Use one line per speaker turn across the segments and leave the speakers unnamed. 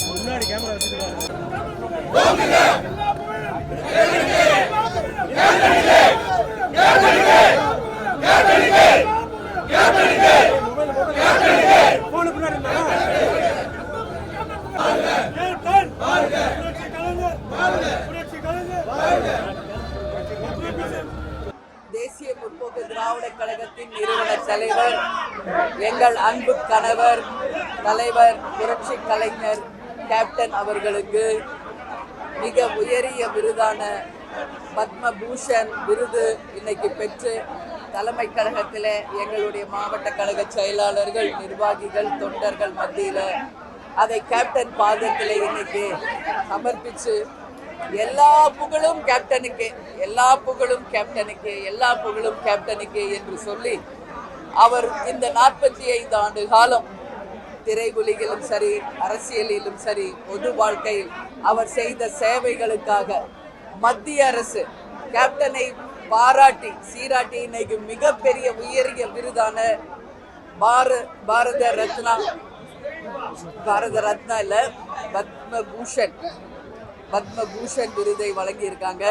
முன்னாடி கேமரா வச்சிருக்காங்க.
தேசிய முற்போக்கு திராவிட கழகத்தின் நிறுவன தலைவர், எங்கள் அன்பு கணவர், தலைவர் புரட்சி கலைஞர் கேப்டன் அவர்களுக்கு மிக உயரிய விருதான பத்மபூஷன் விருது இன்னைக்கு பெற்று தலைமை கழகத்தில் எங்களுடைய மாவட்ட கழக செயலாளர்கள், நிர்வாகிகள், தொண்டர்கள் மத்தியில் அதை கேப்டன் பாதத்தில் இன்னைக்கு சமர்ப்பித்து எல்லா புகழும் கேப்டனுக்கு, எல்லா புகழும் கேப்டனுக்கு, எல்லா புகழும் கேப்டனுக்கு என்று சொல்லி அவர் இந்த 45 ஆண்டு காலம் திரையுலகிலும் சரி, அரசியலிலும் சரி, பொது வாழ்க்கையில் அவர் செய்த சேவைகளுக்காக மத்திய அரசு கேப்டனை பாராட்டி சீராட்டி இன்னைக்கு மிகப்பெரிய உயரிய விருதான பாரத ரத்னா இல்ல பத்மபூஷன் விருதை வழங்கியிருக்காங்க.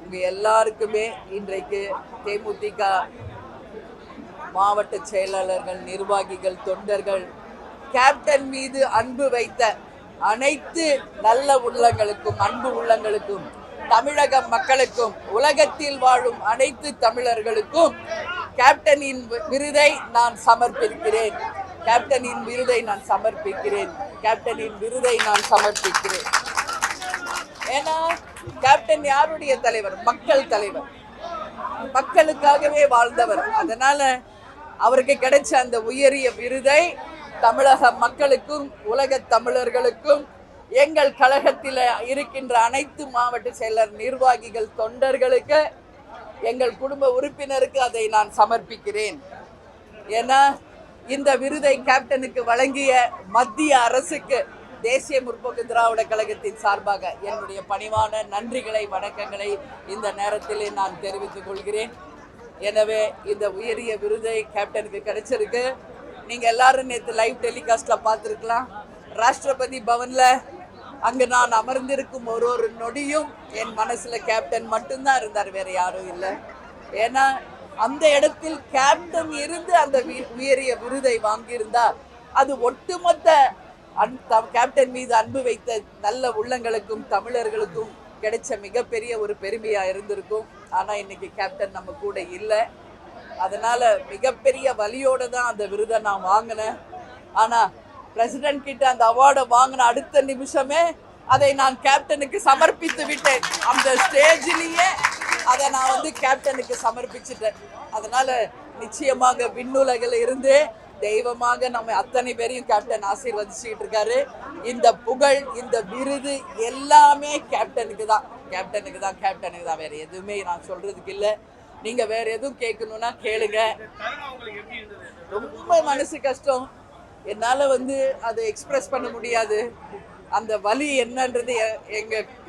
உங்க எல்லாருக்குமே இன்றைக்கு தேமுதிக மாவட்ட செயலாளர்கள், நிர்வாகிகள், தொண்டர்கள் கேப்டன் மீது அன்பு வைத்த அனைத்து நல்ல உள்ளங்களுக்கும், அன்பு உள்ளங்களுக்கும், தமிழக மக்களுக்கும், உலகத்தில் வாழும் அனைத்து தமிழர்களுக்கும் கேப்டனின் விருதை நான் சமர்ப்பிக்கிறேன். கேப்டனின் விருதை நான் சமர்ப்பிக்கிறேன். கேப்டனின் விருதை நான் சமர்ப்பிக்கிறேன். ஏன்னா கேப்டன் யாருடைய தலைவர்? மக்கள் தலைவர், மக்களுக்காகவே வாழ்ந்தவர். அதனால அவருக்கு கிடைச்ச அந்த உயரிய விருதை தமிழக மக்களுக்கும், உலக தமிழர்களுக்கும், எங்கள் கழகத்தில் இருக்கின்ற அனைத்து மாவட்ட செயலர், நிர்வாகிகள், தொண்டர்களுக்கு, எங்கள் குடும்ப உறுப்பினருக்கு அதை நான் சமர்ப்பிக்கிறேன். ஏன்னா இந்த விருதை கேப்டனுக்கு வழங்கிய மத்திய அரசுக்கு தேசிய முற்போக்கு திராவிட கழகத்தின் சார்பாக என்னுடைய பணிவான நன்றிகளை, வணக்கங்களை இந்த நேரத்திலே நான் தெரிவித்துக் கொள்கிறேன். எனவே இந்த உயரிய விருதை கேப்டனுக்கு கிடைச்சிருக்கு. நீங்க எல்லாரும் நேற்று லைவ் டெலிகாஸ்ட்ல பார்த்துருக்கலாம். ராஷ்டிரபதி பவன்ல அங்கு நான் அமர்ந்திருக்கும் ஒரு நொடியும் என் மனசுல கேப்டன் மட்டும்தான் இருந்தார், வேற யாரும் இல்லை. ஏன்னா அந்த இடத்தில் கேப்டன் இருந்து அந்த உயரிய விருதை வாங்கியிருந்தா அது ஒட்டுமொத்த கேப்டன் மீது அன்பு வைத்த நல்ல உள்ளங்களுக்கும், தமிழர்களுக்கும் கிடைச்ச மிகப்பெரிய ஒரு பெருமையா இருந்திருக்கும். ஆனா இன்னைக்கு கேப்டன் நம்ம கூட இல்லை. அதனால மிகப்பெரிய வலியோட தான் அந்த விருதை நான் வாங்கினேன். ஆனா பிரசிடென்ட் கிட்ட அந்த அவார்டை வாங்கின அடுத்த நிமிஷமே அதை நான் கேப்டனுக்கு சமர்ப்பித்து விட்டேன். அந்த ஸ்டேஜிலேயே அதை நான் கேப்டனுக்கு சமர்ப்பிச்சுட்டேன். அதனால நிச்சயமாக விண்ணுலகில் இருந்து தெய்வமாக நம்ம அத்தனை பேரையும் கேப்டன் ஆசீர்வதிச்சுட்டு இருக்காரு. இந்த புகழ், இந்த விருது எல்லாமே கேப்டனுக்கு தான், கேப்டனுக்கு தான், கேப்டனுக்கு தான். வேற எதுவுமே நான் சொல்றதுக்கு இல்லை. நீங்க வேற எதுவும் கேட்கணும்னா கேளுங்க. ரொம்ப மனசு கஷ்டம், என்னால அதை எக்ஸ்பிரஸ் பண்ண முடியாது. அந்த வலி என்னன்றது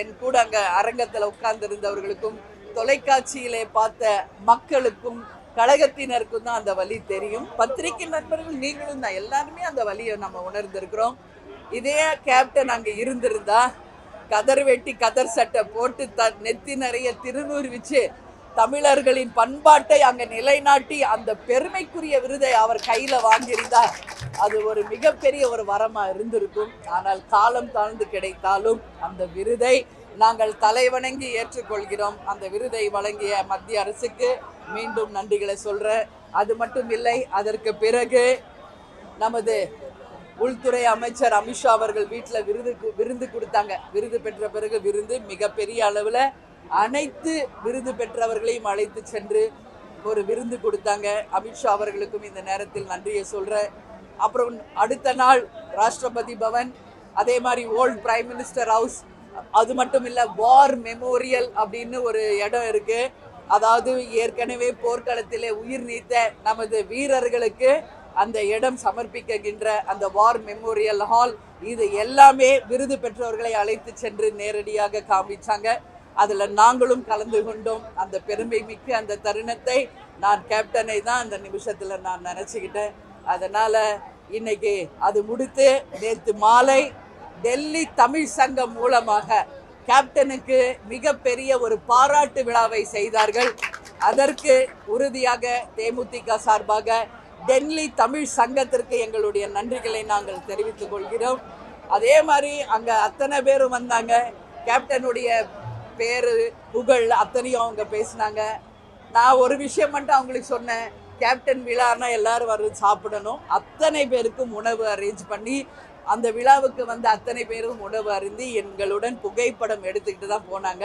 என் கூட அங்க அரங்கத்துல உட்கார்ந்து இருந்தவர்களுக்கும், தொலைக்காட்சியிலே பார்த்த மக்களுக்கும், கழகத்தினருக்கும் தான் அந்த வலி தெரியும். பத்திரிகை நண்பர்கள் நீங்களும் தான், எல்லாருமே அந்த வலியை நம்ம உணர்ந்திருக்கிறோம். இதே கேப்டன் அங்க இருந்திருந்தா கதர் வெட்டி கதர் சட்டை போட்டு நெத்தி நிறைய திருநூறு வச்சு தமிழர்களின் பண்பாட்டை அங்க நிலைநாட்டி அந்த பெருமைக்குரிய விருதை அவர் கையில வாங்கியிருந்தா அது ஒரு மிகப்பெரிய ஒரு வரமா இருந்திருக்கும். ஆனால் காலம் தாழ்ந்து கிடைத்தாலும் அந்த விருதை நாங்கள் தலைவணங்கி ஏற்றுக்கொள்கிறோம். அந்த விருதை வழங்கிய மத்திய அரசுக்கு மீண்டும் நன்றிகளை சொல்றேன். அது மட்டும் இல்லை, அதற்கு பிறகு நமது உள்துறை அமைச்சர் அமித்ஷா அவர்கள் வீட்டில் விருந்து கொடுத்தாங்க. விருது பெற்ற பிறகு விருந்து மிகப்பெரிய அளவில் அனைத்து விருது பெற்றவர்களையும் அழைத்து சென்று ஒரு விருந்து கொடுத்தாங்க. அமித்ஷா அவர்களுக்கும் இந்த நேரத்தில் நன்றியை சொல்கிறேன். அப்புறம் அடுத்த நாள் ராஷ்டிரபதி பவன், அதே மாதிரி ஓல்ட் பிரைம் மினிஸ்டர் ஹவுஸ், அது மட்டும் இல்லை வார் மெமோரியல் அப்படின்னு ஒரு இடம் இருக்குது. அதாவது ஏற்கனவே போர்க்களத்திலே உயிர் நீத்த நமது வீரர்களுக்கு அந்த இடம் சமர்ப்பிக்கின்ற அந்த வார் மெமோரியல் ஹால், இது எல்லாமே விருது பெற்றவர்களை அழைத்து சென்று நேரடியாக காமிச்சாங்க. அதில் நாங்களும் கலந்து கொண்டோம். அந்த பெருமை மிக்க அந்த தருணத்தை நான் கேப்டனை தான் அந்த நிமிஷத்தில் நான் நினச்சிக்கிட்டேன். அதனால் இன்னைக்கு அது முடித்து நேற்று மாலை டெல்லி தமிழ் சங்கம் மூலமாக கேப்டனுக்கு மிகப்பெரிய ஒரு பாராட்டு விழாவை செய்தார்கள். அதற்கு உறுதியாக தேமுதிக சார்பாக டெல்லி தமிழ் சங்கத்திற்கு எங்களுடைய நன்றிகளை நாங்கள் தெரிவித்துக் கொள்கிறோம். அதே மாதிரி அங்கே அத்தனை பேரும் வந்தாங்க. கேப்டனுடைய பேரு புகழ் அத்தனையும் அவங்க பேசினாங்க. நான் ஒரு விஷயம் மட்டும் அவங்களுக்கு சொன்னேன், கேப்டன் விழான்னா எல்லாரும் வந்து சாப்பிடணும். அத்தனை பேருக்கும் உணவு அரேஞ்ச் பண்ணி அந்த விழாவுக்கு வந்து அத்தனை பேரும் உணவு அருந்தி எங்களுடன் புகைப்படம் எடுத்துக்கிட்டு தான் போனாங்க.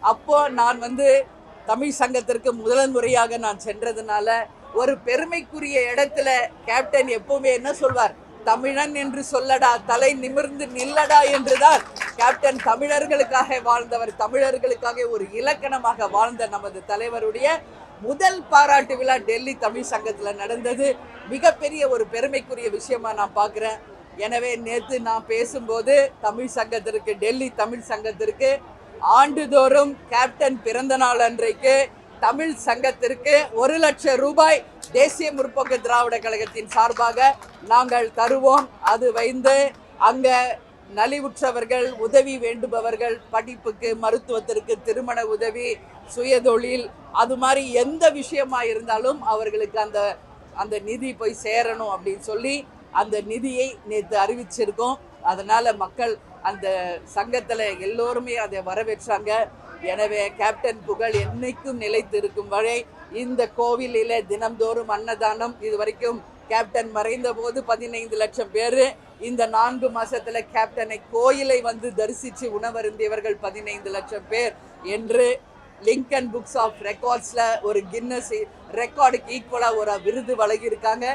அப்போது நான் வந்து தமிழ் சங்கத்திற்கு முதல் முறையாக நான் சென்றதுனால ஒரு பெருமைக்குரிய இடத்துல கேப்டன் எப்பவுமே என்ன சொல்வார், தமிழன் என்று சொல்லடா, தலை நிமிர்ந்து நில்லடா என்றுதான் கேப்டன் தமிழர்களுக்காக வாழ்ந்தவர். தமிழர்களுக்காக ஒரு இலக்கணமாக வாழ்ந்த நமது தலைவருடைய முதல் பாராட்டு விழா டெல்லி தமிழ் சங்கத்தில் நடந்தது. மிகப்பெரிய ஒரு பெருமைக்குரிய விஷயமா நான் பார்க்குறேன். எனவே நேற்று நான் பேசும்போது தமிழ் சங்கத்திற்கு, டெல்லி தமிழ் சங்கத்திற்கு ஆண்டுதோறும் கேப்டன் பிறந்த நாள் அன்றைக்கு தமிழ் சங்கத்திற்கு 1 லட்சம் ரூபாய் தேசிய முற்போக்கு திராவிட கழகத்தின் சார்பாக நாங்கள் தருவோம். அது வைந்து அங்கே நலிவுற்றவர்கள், உதவி வேண்டுபவர்கள், படிப்புக்கு, மருத்துவத்திற்கு, திருமண உதவி, சுயதொழில், அது மாதிரி எந்த விஷயமா இருந்தாலும் அவர்களுக்கு அந்த நிதி போய் சேரணும் அப்படின்னு சொல்லி அந்த நிதியை நேற்று அறிவிச்சிருக்கோம். அதனால் மக்கள் அந்த சங்கத்தில் எல்லோருமே அதை வரவேற்றாங்க. எனவே கேப்டன் புகழ் என்னைக்கும் நிலைத்து இருக்கும் வரை இந்த கோவிலில் தினம்தோறும் அன்னதானம், இது வரைக்கும் கேப்டன் மறைந்த போது 15 லட்சம் பேர், இந்த 4 மாதத்தில் கேப்டனை கோயிலை வந்து தரிசித்து உணவருந்தியவர்கள் 15 லட்சம் பேர் என்று லிங்கன் புக்ஸ் ஆஃப் ரெக்கார்ட்ஸில் ஒரு கின்னஸ் ரெக்கார்டுக்கு ஈக்குவலாக ஒரு விருது வழங்கியிருக்காங்க.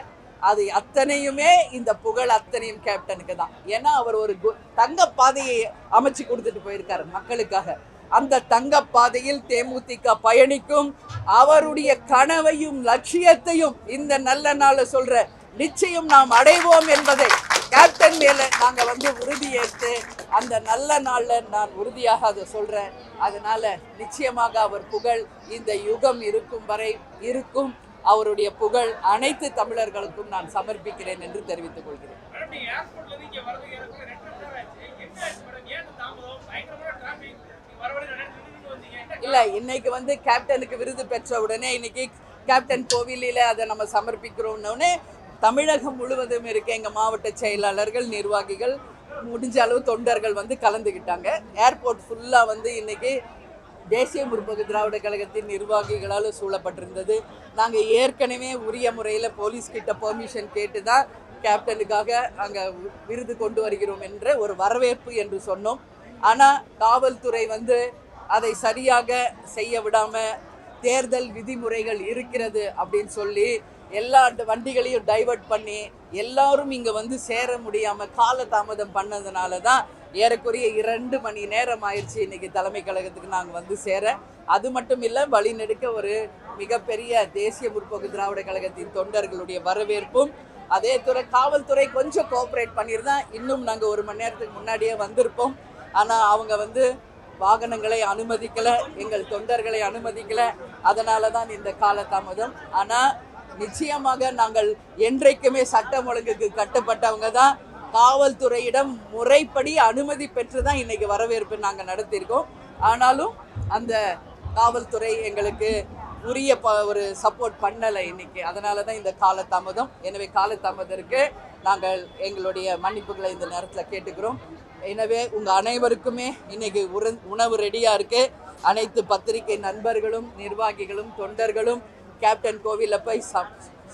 அது அத்தனையுமே இந்த புகழ் அத்தனையும் கேப்டனுக்கு தான். ஏன்னா அவர் ஒரு தங்க பாதையை அமைச்சு கொடுத்துட்டு போயிருக்காரு மக்களுக்காக. அந்த தங்க பாதையில் தேமுதிக பயணிக்கும். அவருடைய கனவையும் லட்சியத்தையும் இந்த நல்ல நாள சொல்ற நிச்சயம் நாம் அடைவோம் என்பதை கேப்டன் மேல நாங்க வந்து உறுதியேற்று அந்த நல்ல நாள்ல நான் உறுதியாக அதை சொல்றேன். அதனால நிச்சயமாக அவர் புகழ் இந்த யுகம் இருக்கும் வரை இருக்கும். அவருடைய புகழ் அனைத்து தமிழர்களுக்கும் நான் சமர்ப்பிக்கிறேன் என்று தெரிவித்துக் கொள்கிறேன். இல்ல, இன்னைக்கு வந்து கேப்டனுக்கு விருது பெற்ற உடனே இன்னைக்கு கேப்டன் கோவிலில் அதை நம்ம சமர்ப்பிக்கிறோம்னே தமிழகம் முழுவதும் இருக்க எங்கள் மாவட்ட செயலாளர்கள், நிர்வாகிகள், முடிஞ்ச அளவு தொண்டர்கள் வந்து கலந்துக்கிட்டாங்க. ஏர்போர்ட் ஃபுல்லாக வந்து இன்னைக்கு தேசிய முற்போக்கு திராவிட கழகத்தின் நிர்வாகிகளால் சூழப்பட்டிருந்தது. நாங்கள் ஏற்கனவே உரிய முறையில் போலீஸ்கிட்ட பெர்மிஷன் கேட்டு தான் கேப்டனுக்காக அங்கே விருது கொண்டு வருகிறோம் என்ற ஒரு வரவேற்பு என்று சொன்னோம். ஆனால் காவல்துறை வந்து அதை சரியாக செய்ய விடாமல் தேர்தல் விதிமுறைகள் இருக்கிறது அப்படின்னு சொல்லி எல்லா வண்டிகளையும் டைவர்ட் பண்ணி எல்லாரும் இங்கே வந்து சேர முடியாமல் காலதாமதம் பண்ணதுனால தான் ஏறக்குறைய 2 மணி நேரம் ஆயிடுச்சு இன்னைக்கு தலைமை கழகத்துக்கு நாங்கள் வந்து சேர. அது மட்டும் இல்லை, வழிநெடுக்க ஒரு மிகப்பெரிய தேசிய முற்போக்கு திராவிட கழகத்தின் தொண்டர்களுடைய வரவேற்பும், அதே காவல்துறை கொஞ்சம் கோஆப்ரேட் பண்ணியிருந்தா இன்னும் நாங்கள் 1 மணி நேரத்துக்கு முன்னாடியே வந்திருப்போம். ஆனால் அவங்க வந்து வாகனங்களை அனுமதிக்கலை, எங்கள் தொண்டர்களை அனுமதிக்கலை. அதனால தான் இந்த காலதாமதம். ஆனால் நிச்சயமாக நாங்கள் என்றைக்குமே சட்டம் ஒழுங்குக்கு கட்டுப்பட்டவங்க தான். காவல்துறையிடம் முறைப்படி அனுமதி பெற்று தான் இன்னைக்கு வரவேற்பு நாங்கள் நடத்தியிருக்கோம். ஆனாலும் அந்த காவல்துறை எங்களுக்கு உரிய ஒரு சப்போர்ட் பண்ணலை இன்னைக்கு. அதனால தான் இந்த காலதாமதம். எனவே காலதாமதத்திற்கு நாங்கள் எங்களுடைய மன்னிப்புகளை இந்த நேரத்தில் கேட்டுக்கிறோம். எனவே உங்கள் அனைவருக்குமே இன்னைக்கு உணவு ரெடியாக இருக்குது. அனைத்து பத்திரிகை நண்பர்களும், நிர்வாகிகளும், தொண்டர்களும் கேப்டன் கோவிலில் போய்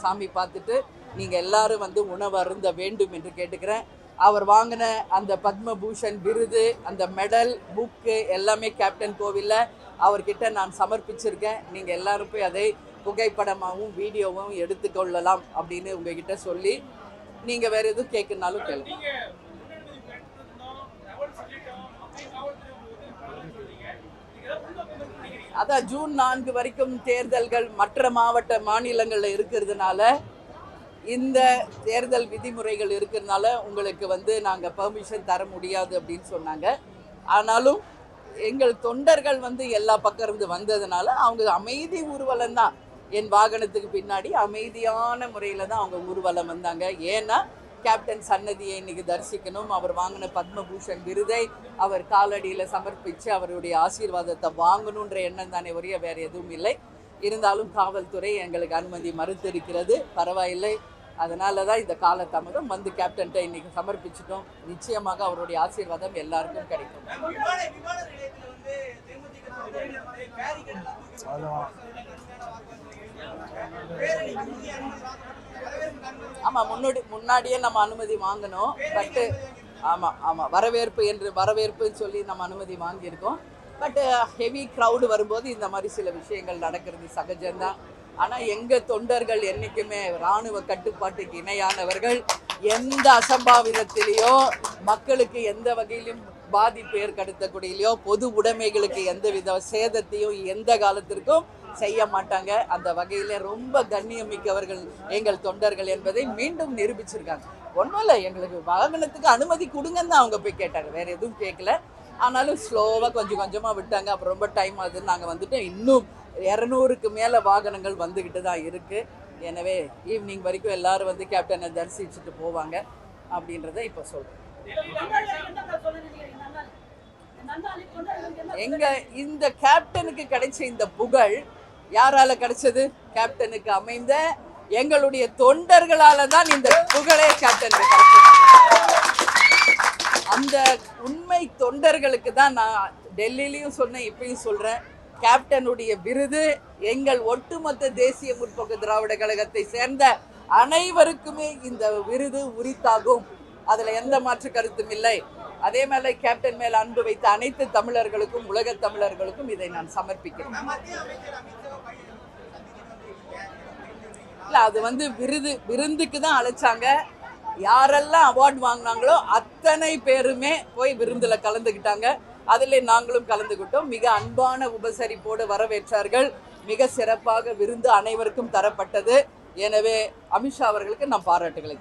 சாமி பார்த்துட்டு நீங்கள் எல்லாரும் வந்து உணவு அருந்த வேண்டும் என்று கேட்டுக்கிறேன். அவர் வாங்கின அந்த பத்மபூஷன் விருது, அந்த மெடல், புக்கு எல்லாமே கேப்டன் கோவிலில் அவர்கிட்ட நான் சமர்ப்பிச்சிருக்கேன். நீங்கள் எல்லாரும் போய் அதை புகைப்படமாகவும் வீடியோவும் எடுத்துக்கொள்ளலாம் அப்படின்னு உங்ககிட்ட சொல்லி, நீங்கள் வேறு எதுவும் கேட்குனாலும் கேளுங்க. அதான் ஜூன் 4 வரைக்கும் தேர்தல்கள் மற்ற மாநிலங்களில் இருக்கிறதுனால, இந்த தேர்தல் விதிமுறைகள் இருக்கிறதுனால உங்களுக்கு வந்து நாங்கள் பெர்மிஷன் தர முடியாது அப்படின்னு சொன்னாங்க. ஆனாலும் எங்கள் தொண்டர்கள் எல்லா பக்கம் இருந்து வந்ததுனால அவங்க அமைதி ஊர்வலம் தான். என் வாகனத்துக்கு பின்னாடி அமைதியான முறையில் தான் அவங்க ஊர்வலம் வந்தாங்க. ஏன்னா கேப்டன் சன்னதியை இன்னைக்கு தரிசிக்கணும், அவர் வாங்கின பத்மபூஷன் விருதை அவர் காலடியில் சமர்ப்பித்து அவருடைய ஆசீர்வாதத்தை வாங்கணுன்ற எண்ணம் தானே ஒரே வேறு எதுவும் இல்லை. இருந்தாலும் காவல்துறை எங்களுக்கு அனுமதி மறுத்திருக்கிறது. பரவாயில்லை, அதனால தான் இந்த காலதாமதம். கேப்டன்கிட்ட இன்னைக்கு சமர்ப்பிச்சிட்டோம். நிச்சயமாக அவருடைய ஆசீர்வாதம் எல்லாருக்கும் கிடைக்கும். ஆமாம், முன்னாடியே நம்ம அனுமதி வாங்கணும். பட்டு ஆமாம் வரவேற்புன்னு சொல்லி நம்ம அனுமதி வாங்கியிருக்கோம். பட் ஹெவி க்ரௌடு வரும்போது இந்த மாதிரி சில விஷயங்கள் நடக்கிறது சகஜம்தான். ஆனால் எங்கள் தொண்டர்கள் என்றைக்குமே இராணுவ கட்டுப்பாட்டுக்கு இணையானவர்கள். எந்த அசம்பாவிதத்திலேயோ மக்களுக்கு எந்த வகையிலும் பாதிப்பு ஏற்படுத்தக்கூடியலையோ பொது உடைமைகளுக்கு எந்த வித சேதத்தையும் எந்த காலத்திற்கும் செய்ய மாட்டாங்க. அந்த வகையில் ரொம்ப கண்ணியமிக்கவர்கள் எங்கள் தொண்டர்கள் என்பதை மீண்டும் நிரூபிச்சிருக்காங்க. ஒன்றும் இல்லை, எங்களுக்கு வாகனத்துக்கு அனுமதி கொடுங்கன்னு தான் அவங்க போய் கேட்டாங்க, வேறு எதுவும் கேட்கல. ஆனாலும் ஸ்லோவாக கொஞ்சம் கொஞ்சமாக விட்டாங்க. அப்புறம் ரொம்ப டைம் ஆகுதுன்னு நாங்கள் வந்துட்டோம். இன்னும் 200க்கு மேலே வாகனங்கள் வந்துக்கிட்டு தான் இருக்குது. எனவே ஈவினிங் வரைக்கும் எல்லாரும் கேப்டனை தரிசிச்சுட்டு போவாங்க அப்படின்றத இப்போ சொல்கிறேன். இந்த கேப்டனுக்கு கிடைச்ச இந்த புகழ் யாரால கிடைச்சது? கேப்டனுக்கு அமைந்த எங்களுடைய தொண்டர்களால தான் இந்த புகழே கேப்டனுக்கு கிடைச்சது. அந்த உண்மை தொண்டர்களுக்கு தான் நான் டெல்லியிலையும் சொன்னேன், இப்பயும் சொல்றேன். கேப்டனுடைய விருது எங்கள் ஒட்டுமொத்த தேசிய முற்போக்கு திராவிட கழகத்தை சேர்ந்த அனைவருக்குமே இந்த விருது உரித்தாகும். அதுல எந்த மாற்று கருத்தும் இல்லை. அதே மேல கேப்டன் மேல அன்பு வைத்த அனைத்து தமிழர்களுக்கும், உலக தமிழர்களுக்கும் இதை நான் சமர்ப்பிக்கிறேன். இல்ல, அது விருந்துக்கு தான் அழைச்சாங்க. யாரெல்லாம் அவார்டு வாங்கினாங்களோ அத்தனை பேருமே போய் விருந்துல கலந்துக்கிட்டாங்க. அதில் நாங்களும் கலந்துக்கிட்டோம். மிக அன்பான உபசரிப்போடு வரவேற்றார்கள். மிக சிறப்பாக விருந்து அனைவருக்கும் தரப்பட்டது. எனவே அமித்ஷா அவர்களுக்கு நான் பாராட்டுகளை